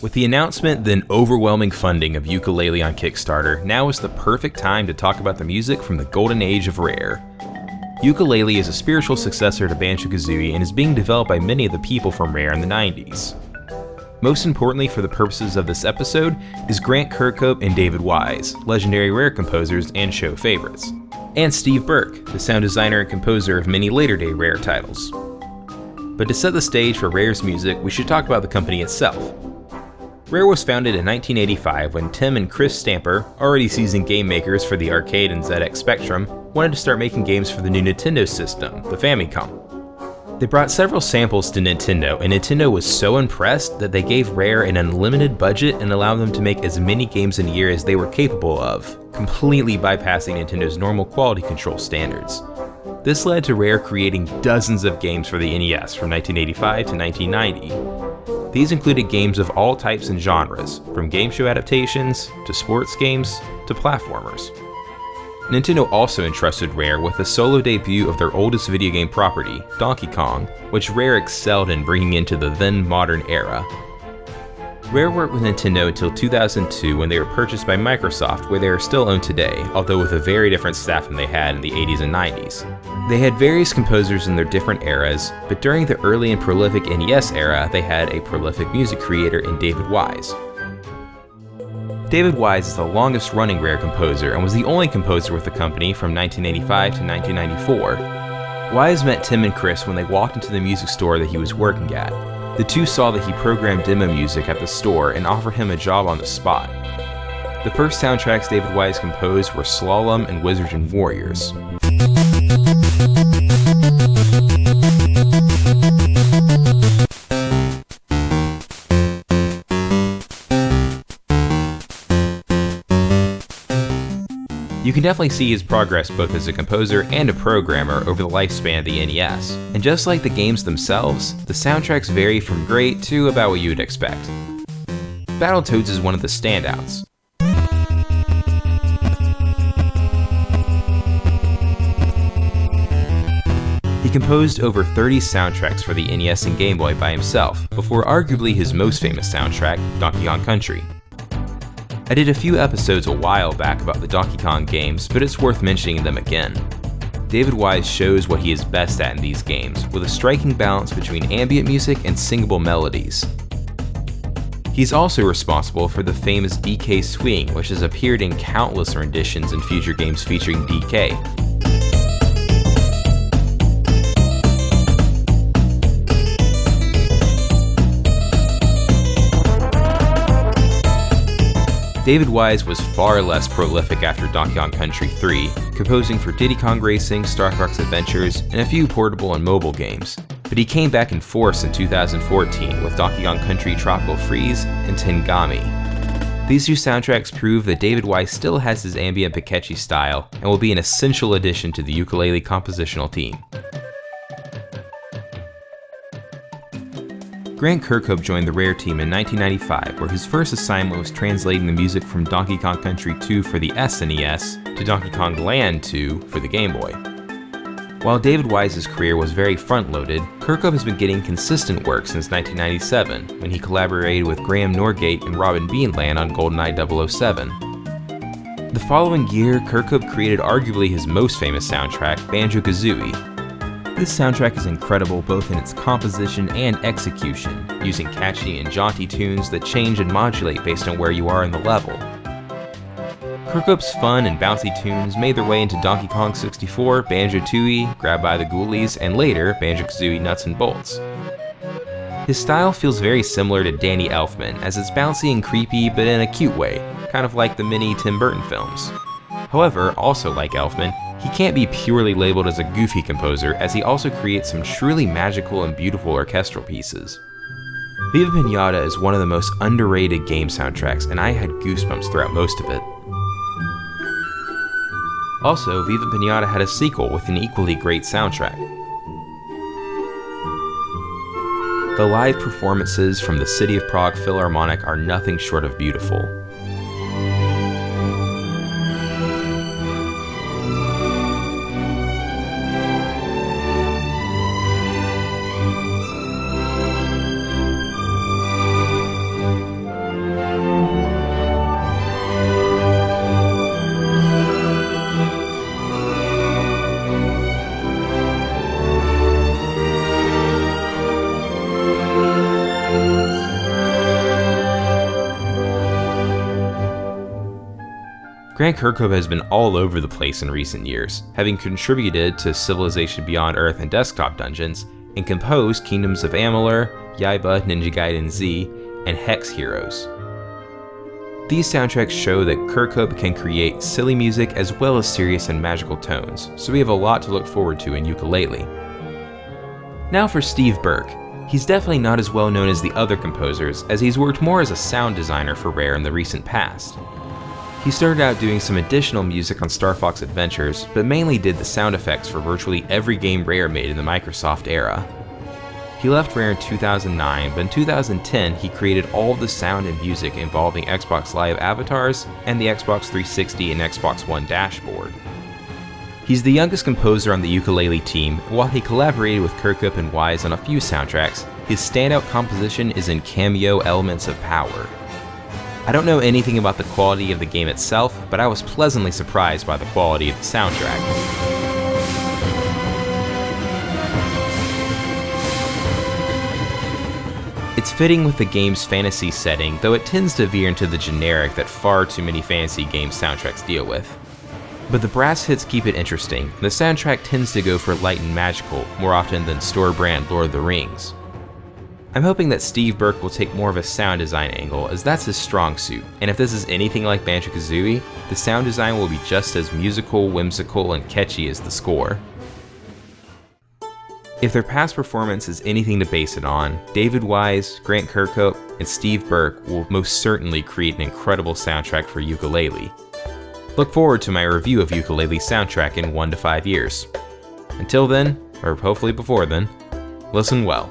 With the announcement, then overwhelming funding of Yooka Laylee on Kickstarter, now is the perfect time to talk about the music from the golden age of Rare. Yooka Laylee is a spiritual successor to Banjo Kazooie and is being developed by many of the people from Rare in the 90s. Most importantly for the purposes of this episode is Grant Kirkhope and David Wise, legendary Rare composers and show favorites, and Steve Burke, the sound designer and composer of many later-day Rare titles. But to set the stage for Rare's music, we should talk about the company itself. Rare was founded in 1985 when Tim and Chris Stamper, already seasoned game makers for the arcade and ZX Spectrum, wanted to start making games for the new Nintendo system, the Famicom. They brought several samples to Nintendo, and Nintendo was so impressed that they gave Rare an unlimited budget and allowed them to make as many games in a year as they were capable of, completely bypassing Nintendo's normal quality control standards. This led to Rare creating dozens of games for the NES from 1985 to 1990. These included games of all types and genres, from game show adaptations, to sports games, to platformers. Nintendo also entrusted Rare with a solo debut of their oldest video game property, Donkey Kong, which Rare excelled in bringing into the then modern era. Rare worked with Nintendo until 2002 when they were purchased by Microsoft, where they are still owned today, although with a very different staff than they had in the 80s and 90s. They had various composers in their different eras, but during the early and prolific NES era, they had a prolific music creator in David Wise. David Wise is the longest running Rare composer and was the only composer with the company from 1985 to 1994. Wise met Tim and Chris when they walked into the music store that he was working at. The two saw that he programmed demo music at the store and offered him a job on the spot. The first soundtracks David Wise composed were Slalom and Wizards and Warriors. You can definitely see his progress both as a composer and a programmer over the lifespan of the NES. And just like the games themselves, the soundtracks vary from great to about what you would expect. Battletoads is one of the standouts. He composed over 30 soundtracks for the NES and Game Boy by himself, before arguably his most famous soundtrack, Donkey Kong Country. I did a few episodes a while back about the Donkey Kong games, but it's worth mentioning them again. David Wise shows what he is best at in these games, with a striking balance between ambient music and singable melodies. He's also responsible for the famous DK Swing, which has appeared in countless renditions in future games featuring DK. David Wise was far less prolific after Donkey Kong Country 3, composing for Diddy Kong Racing, Star Fox Adventures, and a few portable and mobile games. But he came back in force in 2014 with Donkey Kong Country Tropical Freeze and Tengami. These two soundtracks prove that David Wise still has his ambient Pikachu style and will be an essential addition to the Yooka Laylee compositional team. Grant Kirkhope joined the Rare team in 1995, where his first assignment was translating the music from Donkey Kong Country 2 for the SNES to Donkey Kong Land 2 for the Game Boy. While David Wise's career was very front-loaded, Kirkhope has been getting consistent work since 1997, when he collaborated with Graham Norgate and Robin Beanland on GoldenEye 007. The following year, Kirkhope created arguably his most famous soundtrack, Banjo Kazooie. This soundtrack is incredible both in its composition and execution, using catchy and jaunty tunes that change and modulate based on where you are in the level. Kirkhope's fun and bouncy tunes made their way into Donkey Kong 64, Banjo-Tooie, Grab by the Ghoulies, and later, Banjo-Kazooie Nuts and Bolts. His style feels very similar to Danny Elfman, as it's bouncy and creepy but in a cute way, kind of like the mini Tim Burton films. However, also like Elfman, he can't be purely labeled as a goofy composer, as he also creates some truly magical and beautiful orchestral pieces. Viva Pinata is one of the most underrated game soundtracks, and I had goosebumps throughout most of it. Also, Viva Pinata had a sequel with an equally great soundtrack. The live performances from the City of Prague Philharmonic are nothing short of beautiful. Grant Kirkhope has been all over the place in recent years, having contributed to Civilization Beyond Earth and Desktop Dungeons, and composed Kingdoms of Amalur, Yaiba, Ninja Gaiden Z, and Hex Heroes. These soundtracks show that Kirkhope can create silly music as well as serious and magical tones, so we have a lot to look forward to in Yooka Laylee. Now for Steve Burke. He's definitely not as well known as the other composers, as he's worked more as a sound designer for Rare in the recent past. He started out doing some additional music on Star Fox Adventures, but mainly did the sound effects for virtually every game Rare made in the Microsoft era. He left Rare in 2009, but in 2010 he created all the sound and music involving Xbox Live avatars and the Xbox 360 and Xbox One dashboard. He's the youngest composer on the Yooka Laylee team, and while he collaborated with Kirkhope and Wise on a few soundtracks, his standout composition is in Cameo Elements of Power. I don't know anything about the quality of the game itself, but I was pleasantly surprised by the quality of the soundtrack. It's fitting with the game's fantasy setting, though it tends to veer into the generic that far too many fantasy game soundtracks deal with. But the brass hits keep it interesting, and the soundtrack tends to go for light and magical, more often than store-brand Lord of the Rings. I'm hoping that Steve Burke will take more of a sound design angle, as that's his strong suit, and if this is anything like Banjo Kazooie, the sound design will be just as musical, whimsical, and catchy as the score. If their past performance is anything to base it on, David Wise, Grant Kirkhope, and Steve Burke will most certainly create an incredible soundtrack for Yooka Laylee. Look forward to my review of Yooka Laylee's soundtrack in 1 to 5 years. Until then, or hopefully before then, listen well.